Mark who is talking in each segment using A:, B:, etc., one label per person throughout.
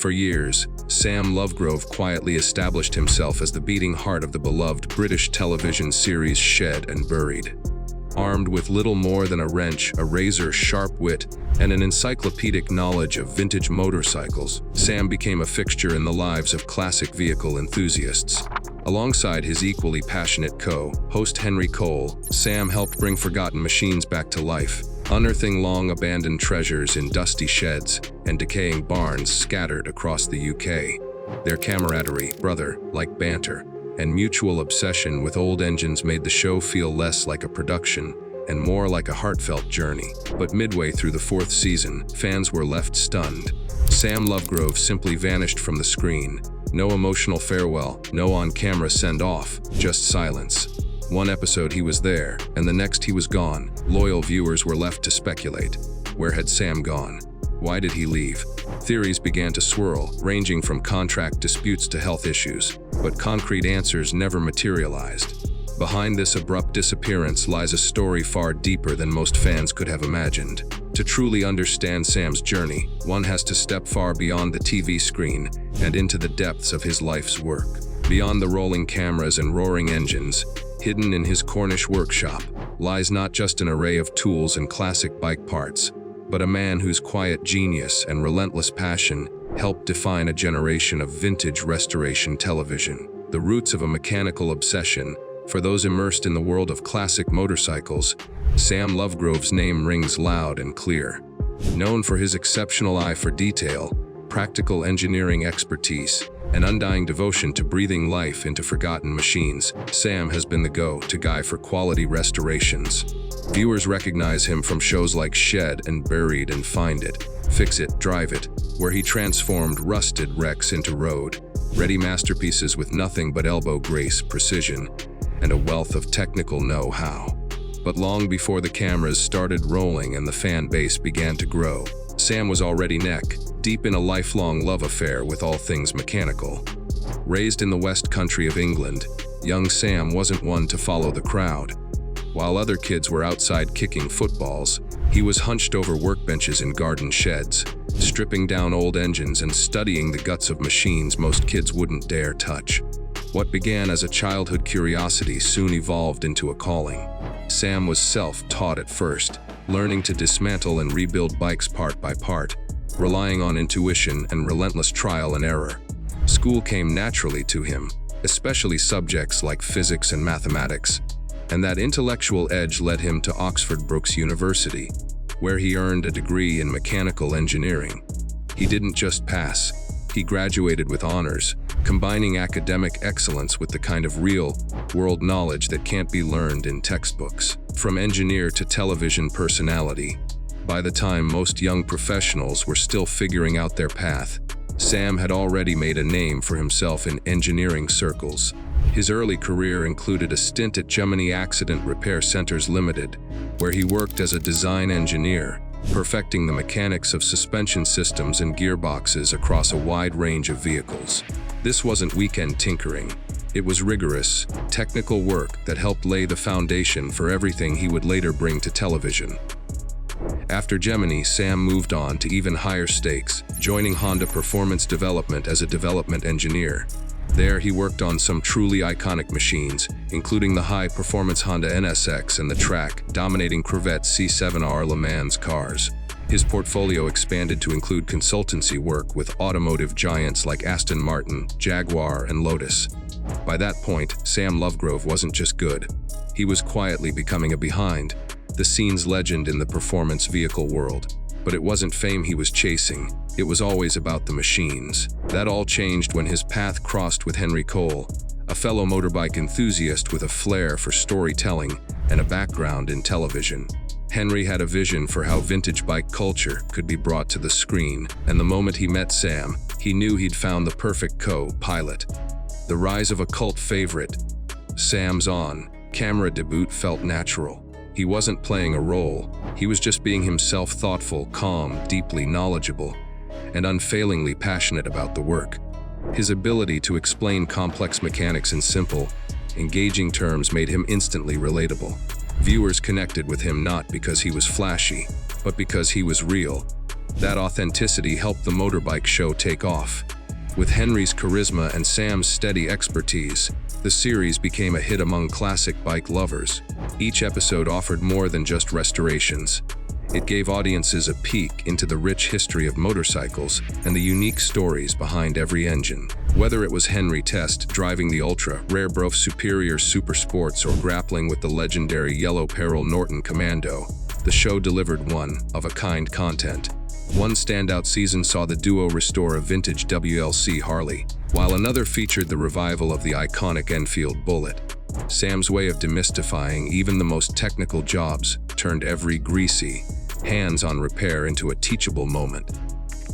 A: For years, Sam Lovegrove quietly established himself as the beating heart of the beloved British television series Shed and Buried. Armed with little more than a wrench, a razor-sharp wit, and an encyclopedic knowledge of vintage motorcycles, Sam became a fixture in the lives of classic vehicle enthusiasts. Alongside his equally passionate co-host Henry Cole, Sam helped bring forgotten machines back to life, unearthing long-abandoned treasures in dusty sheds and decaying barns scattered across the UK. Their camaraderie, brother-like banter, and mutual obsession with old engines made the show feel less like a production and more like a heartfelt journey. But midway through the fourth season, fans were left stunned. Sam Lovegrove simply vanished from the screen. No emotional farewell, no on-camera send-off, just silence. One episode he was there, and the next he was gone. Loyal viewers were left to speculate. Where had Sam gone? Why did he leave? Theories began to swirl, ranging from contract disputes to health issues, but concrete answers never materialized. Behind this abrupt disappearance lies a story far deeper than most fans could have imagined. To truly understand Sam's journey, one has to step far beyond the TV screen and into the depths of his life's work. Beyond the rolling cameras and roaring engines, hidden in his Cornish workshop, lies not just an array of tools and classic bike parts, but a man whose quiet genius and relentless passion helped define a generation of vintage restoration television. The roots of a mechanical obsession. For those immersed in the world of classic motorcycles, Sam Lovegrove's name rings loud and clear. Known for his exceptional eye for detail, practical engineering expertise, and undying devotion to breathing life into forgotten machines, Sam has been the go-to guy for quality restorations. Viewers recognize him from shows like Shed and Buried and Find It, Fix It, Drive It, where he transformed rusted wrecks into road-ready masterpieces with nothing but elbow grease, precision, and a wealth of technical know-how. But long before the cameras started rolling and the fan base began to grow, Sam was already neck-deep in a lifelong love affair with all things mechanical. Raised in the West Country of England, young Sam wasn't one to follow the crowd. While other kids were outside kicking footballs, he was hunched over workbenches in garden sheds, stripping down old engines and studying the guts of machines most kids wouldn't dare touch. What began as a childhood curiosity soon evolved into a calling. Sam was self-taught at first, learning to dismantle and rebuild bikes part by part, relying on intuition and relentless trial and error. School came naturally to him, especially subjects like physics and mathematics, and that intellectual edge led him to Oxford Brookes University, where he earned a degree in mechanical engineering. He didn't just pass, he graduated with honors, combining academic excellence with the kind of real-world knowledge that can't be learned in textbooks. From engineer to television personality, by the time most young professionals were still figuring out their path, Sam had already made a name for himself in engineering circles. His early career included a stint at Gemini Accident Repair Centers Limited, where he worked as a design engineer, perfecting the mechanics of suspension systems and gearboxes across a wide range of vehicles. This wasn't weekend tinkering. It was rigorous, technical work that helped lay the foundation for everything he would later bring to television. After Gemini, Sam moved on to even higher stakes, joining Honda Performance Development as a development engineer. There, he worked on some truly iconic machines, including the high-performance Honda NSX and the track-dominating Corvette C7R Le Mans cars. His portfolio expanded to include consultancy work with automotive giants like Aston Martin, Jaguar, and Lotus. By that point, Sam Lovegrove wasn't just good. He was quietly becoming a behind-the-scenes legend in the performance vehicle world. But it wasn't fame he was chasing. It was always about the machines. That all changed when his path crossed with Henry Cole, a fellow motorbike enthusiast with a flair for storytelling and a background in television. Henry had a vision for how vintage bike culture could be brought to the screen, and the moment he met Sam, he knew he'd found the perfect co-pilot. The rise of a cult favorite, Sam's on-camera debut felt natural. He wasn't playing a role, he was just being himself, thoughtful, calm, deeply knowledgeable, and unfailingly passionate about the work. His ability to explain complex mechanics in simple, engaging terms made him instantly relatable. Viewers connected with him not because he was flashy, but because he was real. That authenticity helped the motorbike show take off. With Henry's charisma and Sam's steady expertise, the series became a hit among classic bike lovers. Each episode offered more than just restorations. It gave audiences a peek into the rich history of motorcycles and the unique stories behind every engine. Whether it was Henry Test driving the ultra-rare Brough Superior Super Sports or grappling with the legendary Yellow Peril Norton Commando, the show delivered one-of-a-kind content. One standout season saw the duo restore a vintage WLC Harley, while another featured the revival of the iconic Enfield Bullet. Sam's way of demystifying even the most technical jobs turned every greasy, hands-on repair into a teachable moment.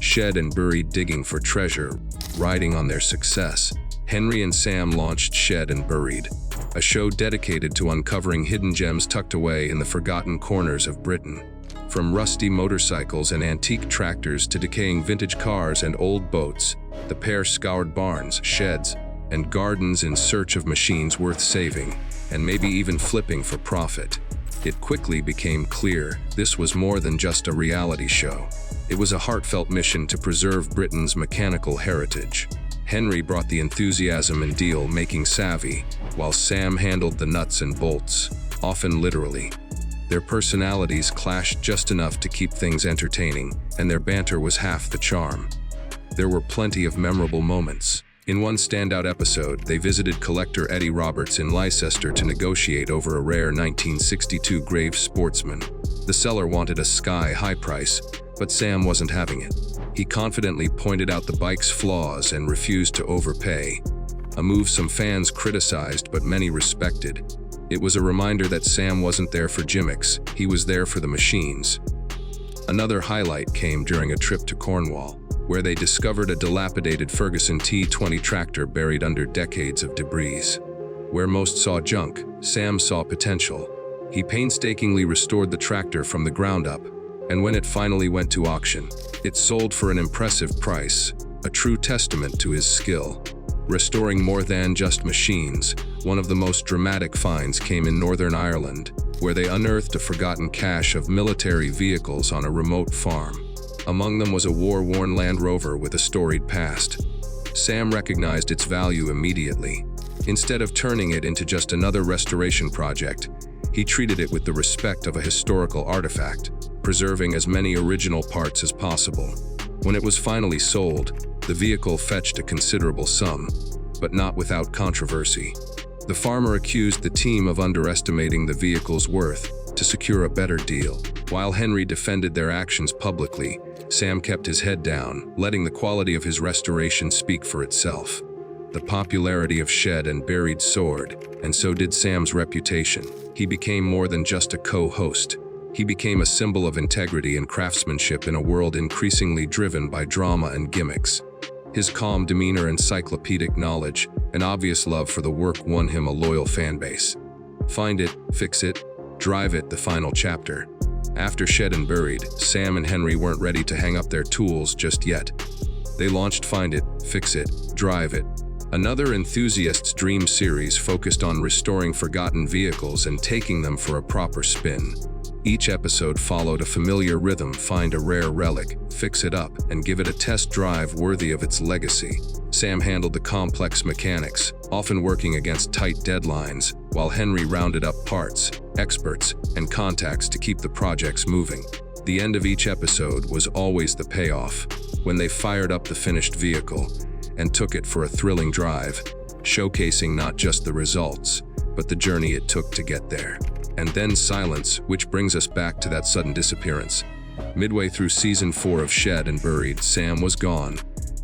A: Shed and buried digging for treasure, riding on their success, Henry and Sam launched Shed and Buried, a show dedicated to uncovering hidden gems tucked away in the forgotten corners of Britain. From rusty motorcycles and antique tractors to decaying vintage cars and old boats, the pair scoured barns, sheds, and gardens in search of machines worth saving, and maybe even flipping for profit. It quickly became clear this was more than just a reality show. It was a heartfelt mission to preserve Britain's mechanical heritage. Henry brought the enthusiasm and deal-making savvy, while Sam handled the nuts and bolts, often literally. Their personalities clashed just enough to keep things entertaining, and their banter was half the charm. There were plenty of memorable moments. In one standout episode, they visited collector Eddie Roberts in Leicester to negotiate over a rare 1962 Grave Sportsman. The seller wanted a sky-high price, but Sam wasn't having it. He confidently pointed out the bike's flaws and refused to overpay, a move some fans criticized but many respected. It was a reminder that Sam wasn't there for gimmicks, he was there for the machines. Another highlight came during a trip to Cornwall, where they discovered a dilapidated Ferguson T20 tractor buried under decades of debris. Where most saw junk, Sam saw potential. He painstakingly restored the tractor from the ground up, and when it finally went to auction, it sold for an impressive price, a true testament to his skill. Restoring more than just machines, one of the most dramatic finds came in Northern Ireland, where they unearthed a forgotten cache of military vehicles on a remote farm. Among them was a war-worn Land Rover with a storied past. Sam recognized its value immediately. Instead of turning it into just another restoration project, he treated it with the respect of a historical artifact, preserving as many original parts as possible. When it was finally sold, the vehicle fetched a considerable sum, but not without controversy. The farmer accused the team of underestimating the vehicle's worth to secure a better deal. While Henry defended their actions publicly, Sam kept his head down, letting the quality of his restoration speak for itself. The popularity of Shed and Buried soared, and so did Sam's reputation. He became more than just a co-host. He became a symbol of integrity and craftsmanship in a world increasingly driven by drama and gimmicks. His calm demeanor, encyclopedic knowledge, and obvious love for the work won him a loyal fan base. Find It, Fix It, Drive It, the final chapter. After Shed and Buried, Sam and Henry weren't ready to hang up their tools just yet. They launched Find It, Fix It, Drive It, another enthusiast's dream series focused on restoring forgotten vehicles and taking them for a proper spin. Each episode followed a familiar rhythm: find a rare relic, fix it up, and give it a test drive worthy of its legacy. Sam handled the complex mechanics, often working against tight deadlines, while Henry rounded up parts, experts, and contacts to keep the projects moving. The end of each episode was always the payoff, when they fired up the finished vehicle and took it for a thrilling drive, showcasing not just the results, but the journey it took to get there. And then silence, which brings us back to that sudden disappearance. Midway through season 4 of Shed and Buried, Sam was gone.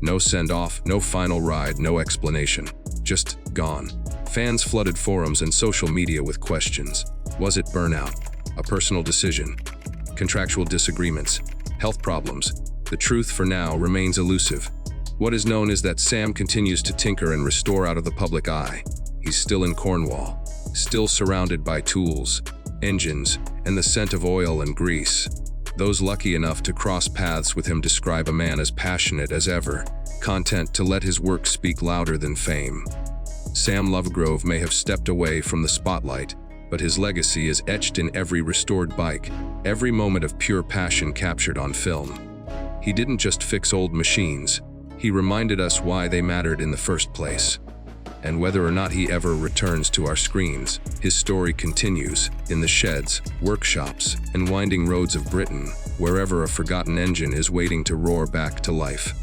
A: No send-off, no final ride, no explanation. Just gone. Fans flooded forums and social media with questions. Was it burnout? A personal decision? Contractual disagreements? Health problems? The truth for now remains elusive. What is known is that Sam continues to tinker and restore out of the public eye. He's still in Cornwall, still surrounded by tools, engines, and the scent of oil and grease. Those lucky enough to cross paths with him describe a man as passionate as ever, content to let his work speak louder than fame. Sam Lovegrove may have stepped away from the spotlight, but his legacy is etched in every restored bike, every moment of pure passion captured on film. He didn't just fix old machines, he reminded us why they mattered in the first place. And whether or not he ever returns to our screens, his story continues in the sheds, workshops, and winding roads of Britain, wherever a forgotten engine is waiting to roar back to life.